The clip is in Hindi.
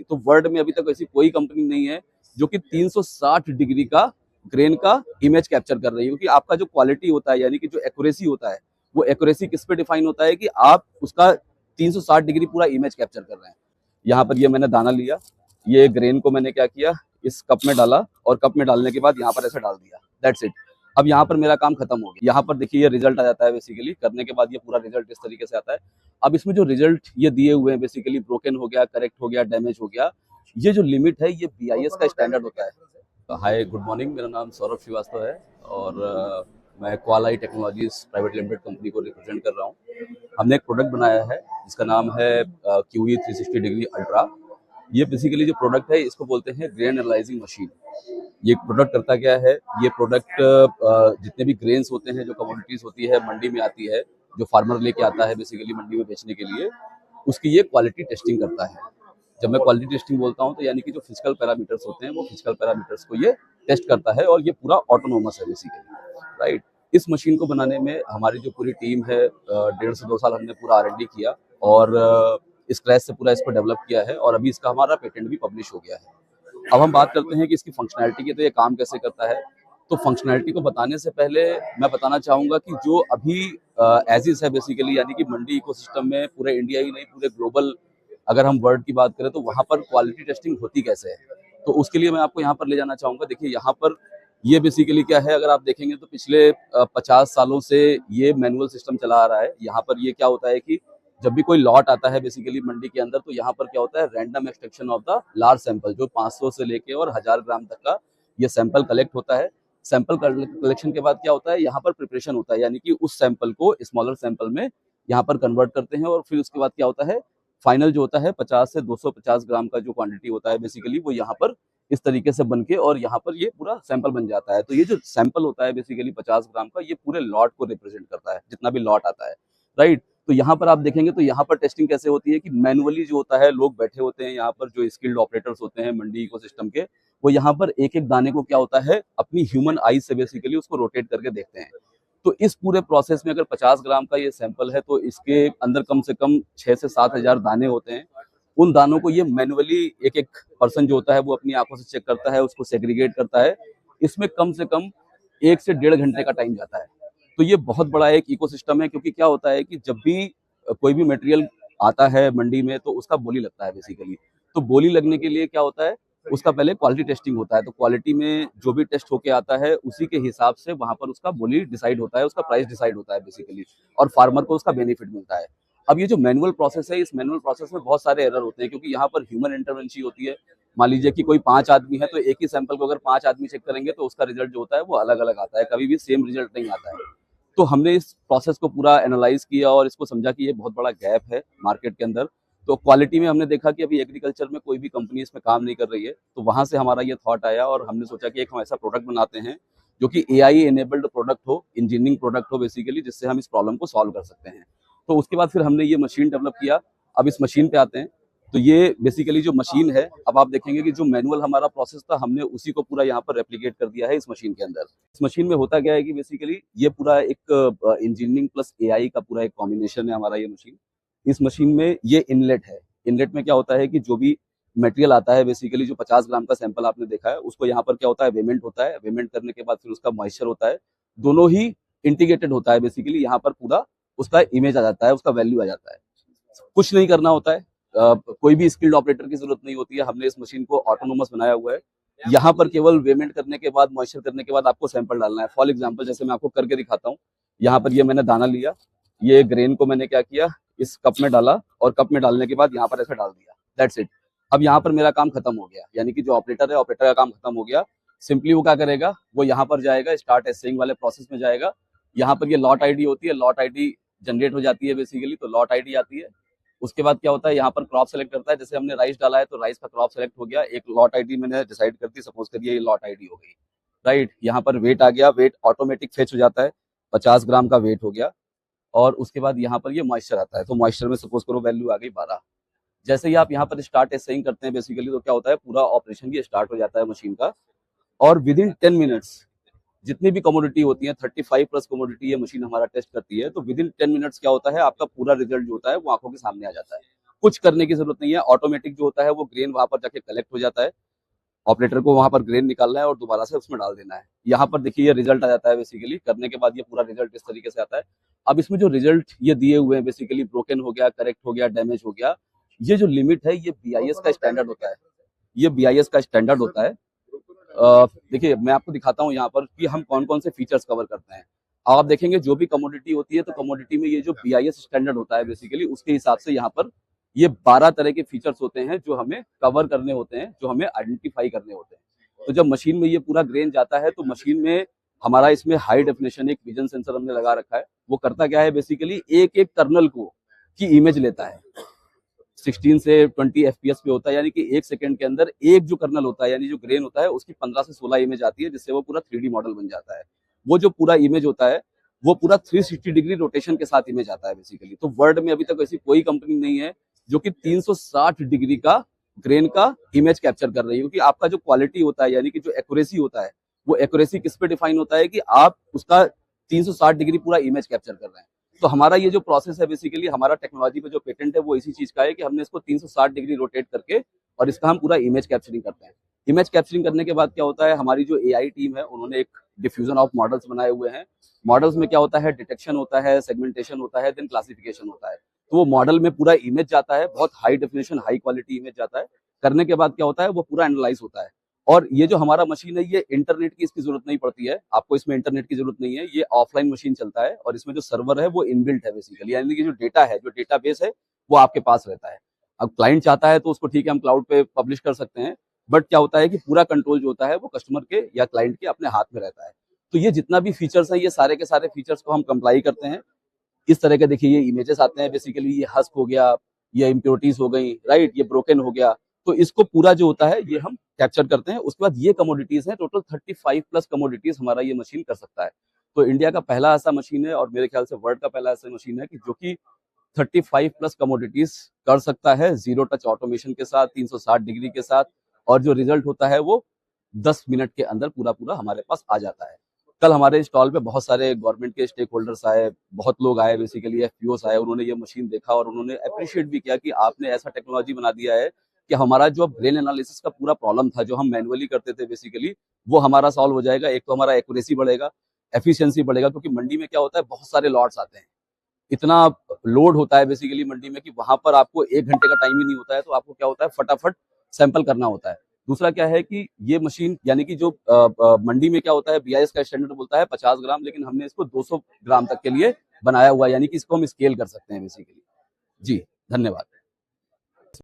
तो वर्ल्ड में अभी तक ऐसी कोई कंपनी नहीं है जो कि 360 डिग्री का ग्रेन का इमेज कैप्चर कर रही है। क्योंकि आपका जो क्वालिटी होता है यानी कि जो एक्यूरेसी होता है, वो एक्यूरेसी किस पे डिफाइन होता है कि आप उसका 360 डिग्री पूरा इमेज कैप्चर कर रहे हैं। यहाँ पर ये मैंने दाना लिया, ये ग्रेन को मैंने क्या किया, इस कप में डाला और कप में डालने के बाद यहाँ पर ऐसे डाल दिया, दैट्स इट। अब यहाँ पर मेरा काम खत्म हो गया। यहाँ पर देखिए ये रिजल्ट आ जाता है बेसिकली, करने के बाद ये पूरा रिजल्ट इस तरीके से आता है। अब इसमें जो रिजल्ट ये दिए हुए हैं बेसिकली ब्रोकन हो गया, करेक्ट हो गया, डैमेज हो गया, ये जो लिमिट है ये BIS का स्टैंडर्ड होता है। हाय गुड मॉर्निंग, मेरा नाम सौरभ श्रीवास्तव है और मैं क्वालाई टेक्नोलॉजीज प्राइवेट लिमिटेड कंपनी को रिप्रेजेंट कर रहा हूँ। हमने एक प्रोडक्ट बनाया है जिसका नाम है QE 360 डिग्री अल्ट्रा। ये बेसिकली जो प्रोडक्ट है इसको बोलते हैं ग्रेन एनालाइजिंग मशीन। ये प्रोडक्ट करता क्या है, ये प्रोडक्ट जितने भी ग्रेन्स होते हैं, जो कमोडिटीज होती है मंडी में आती है, जो फार्मर लेके आता है बेसिकली मंडी में बेचने के लिए, उसकी ये क्वालिटी टेस्टिंग करता है। जब मैं क्वालिटी टेस्टिंग बोलता हूँ तो यानी कि जो फिजिकल पैरामीटर्स होते हैं वो फिजिकल पैरामीटर्स को ये टेस्ट करता है और ये पूरा ऑटोनोमस है बेसिकली, राइट। इस मशीन को बनाने में हमारी जो पूरी टीम है 1.5 से 2 साल हमने पूरा R&D किया और स्क्रैच से पूरा इसको डेवलप किया है और अभी इसका हमारा पेटेंट भी पब्लिश हो गया है। अब हम बात करते हैं कि इसकी फंक्शनैलिटी की, तो ये काम कैसे करता है। तो फंक्शनैलिटी को बताने से पहले मैं बताना चाहूँगा कि जो अभी एज इज है बेसिकली, यानी कि मंडी इकोसिस्टम में पूरे इंडिया ही नहीं पूरे ग्लोबल अगर हम वर्ल्ड की बात करें तो वहाँ पर क्वालिटी टेस्टिंग होती कैसे है, तो उसके लिए मैं आपको यहाँ पर ले जाना चाहूँगा। देखिए यहाँ पर ये बेसिकली क्या है, अगर आप देखेंगे तो पिछले 50 सालों से ये मैनुअल सिस्टम चला आ रहा है। यहाँ पर ये क्या होता है कि जब भी कोई लॉट आता है बेसिकली मंडी के अंदर, तो यहाँ पर क्या होता है, random extraction of the large sample, जो 500 से लेके और 1000 ग्राम तक का ये सैंपल कलेक्ट होता है। सैंपल कलेक्शन के बाद क्या होता है, यहाँ पर प्रिपरेशन होता है, यानी कि उस सैंपल को स्मॉलर सैंपल में यहाँ पर कन्वर्ट करते हैं और फिर उसके बाद क्या होता है, फाइनल जो होता है 50 से 250 ग्राम का जो क्वांटिटी होता है बेसिकली, वो यहाँ पर इस तरीके से बन के और यहाँ पर ये पूरा सैंपल बन जाता है। तो ये जो सैंपल होता है बेसिकली 50 ग्राम का, ये पूरे लॉट को रिप्रेजेंट करता है, जितना भी लॉट आता है, राइट। तो यहाँ पर आप देखेंगे तो यहाँ पर टेस्टिंग कैसे होती है कि मैनुअली जो होता है, लोग बैठे होते हैं यहाँ पर, जो स्किल्ड ऑपरेटर्स होते हैं मंडी इकोसिस्टम के, वो यहाँ पर एक एक दाने को क्या होता है अपनी ह्यूमन आई से बेसिकली उसको रोटेट करके देखते हैं। तो इस पूरे प्रोसेस में अगर 50 ग्राम का ये सैंपल है तो इसके अंदर कम से कम 6 से 7 हजार दाने होते हैं। उन दानों को ये मैनुअली एक एक पर्सन जो होता है वो अपनी आंखों से चेक करता है, उसको सेग्रीगेट करता है। इसमें कम से कम 1 से 1.5 घंटे का टाइम जाता है। तो ये बहुत बड़ा एक इकोसिस्टम है, क्योंकि क्या होता है कि जब भी कोई भी मटेरियल आता है मंडी में तो उसका बोली लगता है बेसिकली। तो बोली लगने के लिए क्या होता है, उसका पहले क्वालिटी टेस्टिंग होता है। तो क्वालिटी में जो भी टेस्ट होके आता है उसी के हिसाब से वहां पर उसका बोली डिसाइड होता है, उसका प्राइस डिसाइड होता है बेसिकली, और फार्मर को उसका बेनिफिट मिलता है। अब ये जो मैनुअल प्रोसेस है, इस मैनुअल प्रोसेस में बहुत सारे एरर होते हैं, क्योंकि यहाँ पर ह्यूमन इंटरवेंशन होती है। मान लीजिए कि कोई 5 आदमी है तो एक ही सैंपल को अगर 5 आदमी चेक करेंगे तो उसका रिजल्ट जो होता है वो अलग अलग आता है, कभी भी सेम रिजल्ट नहीं आता है। तो हमने इस प्रोसेस को पूरा एनालाइज किया और इसको समझा कि ये बहुत बड़ा गैप है मार्केट के अंदर। तो क्वालिटी में हमने देखा कि अभी एग्रीकल्चर में कोई भी कंपनी इसमें काम नहीं कर रही है, तो वहां से हमारा ये थॉट आया और हमने सोचा कि एक हम ऐसा प्रोडक्ट बनाते हैं जो कि AI एनेबल्ड प्रोडक्ट हो, इंजीनियरिंग प्रोडक्ट हो बेसिकली, जिससे हम इस प्रॉब्लम को सॉल्व कर सकते हैं। तो उसके बाद फिर हमने ये मशीन डेवलप किया। अब इस मशीन पे आते हैं। तो ये बेसिकली जो मशीन है, अब आप देखेंगे कि जो मैनुअल हमारा प्रोसेस था हमने उसी को पूरा यहाँ पर रेप्लिकेट कर दिया है इस मशीन के अंदर। इस मशीन में होता क्या है कि बेसिकली ये पूरा एक इंजीनियरिंग प्लस AI का पूरा एक कॉम्बिनेशन है हमारा ये मशीन। इस मशीन में ये इनलेट है। इनलेट में क्या होता है कि जो भी मटेरियल आता है बेसिकली, जो 50 ग्राम का सैंपल आपने देखा है, उसको यहाँ पर क्या होता है, वेमेंट होता है। वेमेंट करने के बाद फिर उसका मॉइस्चर होता है, दोनों ही इंटीग्रेटेड होता है बेसिकली। यहाँ पर पूरा उसका इमेज आ जाता है, उसका वैल्यू आ जाता है। कुछ नहीं करना होता है, कोई भी स्किल्ड ऑपरेटर की जरूरत नहीं होती है। हमने इस मशीन को ऑटोनोमस बनाया हुआ है। यहाँ पर केवल वेमेंट करने के बाद, मॉइस्चर करने के बाद आपको सैंपल डालना है। फॉर एग्जाम्पल जैसे मैं आपको करके दिखाता हूँ, यहाँ पर ये मैंने दाना लिया, ये ग्रेन को मैंने क्या किया, इस कप में डाला और कप में डालने के बाद यहाँ पर ऐसा डाल दिया, दैट्स इट। अब यहाँ पर मेरा काम खत्म हो गया, यानी कि जो ऑपरेटर है, ऑपरेटर का काम खत्म हो गया। सिंपली वो क्या करेगा, वो यहाँ पर जाएगा, स्टार्ट एसेइंग वाले प्रोसेस में जाएगा। यहाँ पर ये लॉट आईडी होती है, लॉट आईडी जनरेट हो जाती है बेसिकली, तो लॉट आईडी आती है। उसके बाद क्या होता है, यहाँ पर क्रॉप सेलेक्ट करता है। जैसे हमने राइस डाला है तो राइस का क्रॉप सेलेक्ट हो गया, एक लॉट आईडी मैंने डिसाइड कर दी, सपोज करिए ये लॉट आईडी हो गई, राइट। यहाँ पर वेट आ गया, वेट ऑटोमेटिक फेच हो जाता है, 50 ग्राम का वेट हो गया। और उसके बाद यहाँ पर ये मॉइस्चर आता है, तो मॉइस्चर में सपोज करो वैल्यू आ गई 12। जैसे ही आप यहाँ पर स्टार्ट एसेइंग करते हैं बेसिकली, तो क्या होता है, पूरा ऑपरेशन ये स्टार्ट हो जाता है मशीन का। और विद इन 10 मिनट्स जितनी भी कमोडिटी होती है, 35 प्लस कमोडिटी ये मशीन हमारा टेस्ट करती है, तो विद इन 10 मिनट्स क्या होता है, आपका पूरा रिजल्ट जो होता है वो आंखों के सामने आ जाता है। कुछ करने की जरूरत नहीं है। ऑटोमेटिक जो होता है वो ग्रेन वहां पर जाके कलेक्ट हो जाता है, ऑपरेटर को वहां पर ग्रेन निकालना है और दोबारा से उसमें डाल देना है। यहाँ पर देखिए ये रिजल्ट आ जाता है बेसिकली, करने के बाद ये पूरा रिजल्ट इस तरीके से आता है। अब इसमें जो रिजल्ट ये दिए हुए हैं बेसिकली ब्रोकन हो गया, करेक्ट हो गया, डैमेज हो गया, ये जो लिमिट है ये बीआईएस का स्टैंडर्ड होता है। ये बीआईएस का स्टैंडर्ड होता है। देखिए मैं आपको दिखाता हूँ यहाँ पर कि हम कौन कौन से फीचर्स कवर करते हैं। आप देखेंगे जो भी कमोडिटी होती है तो कमोडिटी में ये जो बीआईएस स्टैंडर्ड होता है बेसिकली उसके हिसाब से यहाँ पर ये 12 तरह के फीचर्स होते हैं जो हमें कवर करने होते हैं, जो हमें आइडेंटिफाई करने होते हैं। तो जब मशीन में ये पूरा ग्रेन जाता है तो मशीन में हमारा इसमें हाई डेफिनेशन एक विजन सेंसर हमने लगा रखा है। वो करता क्या है बेसिकली, एक एक कर्नल को की इमेज लेता है। 16 से 20 FPS पे होता है, यानी कि 1 सेकंड के अंदर एक जो कर्नल होता है यानी जो ग्रेन होता है उसकी 15 से 16 इमेज आती है, जिससे वो पूरा 3D मॉडल बन जाता है। वो जो पूरा इमेज होता है वो पूरा 360 डिग्री रोटेशन के साथ इमेज आता है बेसिकली। तो वर्ल्ड में अभी तक ऐसी कोई कंपनी नहीं है जो कि 360 डिग्री का ग्रेन का इमेज कैप्चर कर रही है, क्योंकि आपका जो क्वालिटी होता है यानी कि जो एक्यूरेसी होता है वो एक्यूरेसी किस पे डिफाइन होता है कि आप उसका 360 डिग्री पूरा इमेज कैप्चर कर रहे हैं। तो हमारा ये जो प्रोसेस है बेसिकली, हमारा टेक्नोलॉजी पे जो पेटेंट है वो इसी चीज का है कि हमने इसको 360 डिग्री रोटेट करके और इसका हम पूरा इमेज कैप्चरिंग करते हैं। इमेज कैप्चरिंग करने के बाद क्या होता है, हमारी जो एआई टीम है उन्होंने एक डिफ्यूजन ऑफ मॉडल्स बनाए हुए हैं। मॉडल्स में क्या होता है, डिटेक्शन होता है, सेगमेंटेशन होता है, देन क्लासिफिकेशन होता है। तो वो मॉडल में पूरा इमेज जाता है, बहुत high definition high quality image जाता है। करने के बाद क्या होता है, वो पूरा एनालाइज होता है। और ये जो हमारा मशीन है ये इंटरनेट की इसकी जरूरत नहीं पड़ती है, आपको इसमें इंटरनेट की जरूरत नहीं है। ये ऑफलाइन मशीन चलता है और इसमें जो सर्वर है वो इनबिल्ट है बेसिकली, यानी कि जो डेटा है, जो डेटाबेस है वो आपके पास रहता है। अब क्लाइंट चाहता है तो उसको ठीक है हम क्लाउड पे पब्लिश कर सकते हैं, बट क्या होता है कि पूरा कंट्रोल जो होता है वो कस्टमर के या क्लाइंट के अपने हाथ में रहता है। तो ये जितना भी फीचर्स है ये सारे के सारे फीचर्स को हम कंप्लाई करते हैं। इस तरह के देखिए ये इमेजेस आते हैं बेसिकली, ये हस्क हो गया, ये इम्प्योरिटीज हो गई, राइट, ये ब्रोकन हो गया। तो इसको पूरा जो होता है ये हम कैप्चर करते हैं। उसके बाद ये कमोडिटीज हैं, टोटल 35 प्लस कमोडिटीज हमारा ये मशीन कर सकता है। तो इंडिया का पहला ऐसा मशीन है और मेरे ख्याल से वर्ल्ड का पहला ऐसा मशीन है कि जो कि 35 प्लस कमोडिटीज कर सकता है जीरो टच ऑटोमेशन के साथ, 360 डिग्री के साथ, और जो रिजल्ट होता है वो 10 मिनट के अंदर पूरा पूरा हमारे पास आ जाता है। कल हमारे स्टॉल पे बहुत सारे गवर्नमेंट के स्टेक होल्डर्स आए, बहुत लोग आए बेसिकली, एफपीओस आए, उन्होंने ये मशीन देखा और उन्होंने अप्रिशिएट भी किया कि आपने ऐसा टेक्नोलॉजी बना दिया है कि हमारा जो ब्रेन एनालिसिस का पूरा प्रॉब्लम था जो हम मैनुअली करते थे बेसिकली, वो हमारा सॉल्व हो जाएगा। एक तो हमारा एक्यूरेसी बढ़ेगा, एफिशिएंसी बढ़ेगा, क्योंकि मंडी में क्या होता है बहुत सारे लॉट्स आते हैं, इतना लोड होता है बेसिकली मंडी में कि वहां पर आपको 1 घंटे का टाइम ही नहीं होता है। तो आपको क्या होता है फटाफट सैंपल करना होता है। दूसरा क्या है कि ये मशीन यानी कि जो मंडी में क्या होता है बीआईएस का स्टैंडर्ड बोलता है 50 ग्राम, लेकिन हमने इसको 200 ग्राम तक के लिए बनाया हुआ है, यानी कि इसको हम स्केल कर सकते हैं बेसिकली। जी धन्यवाद।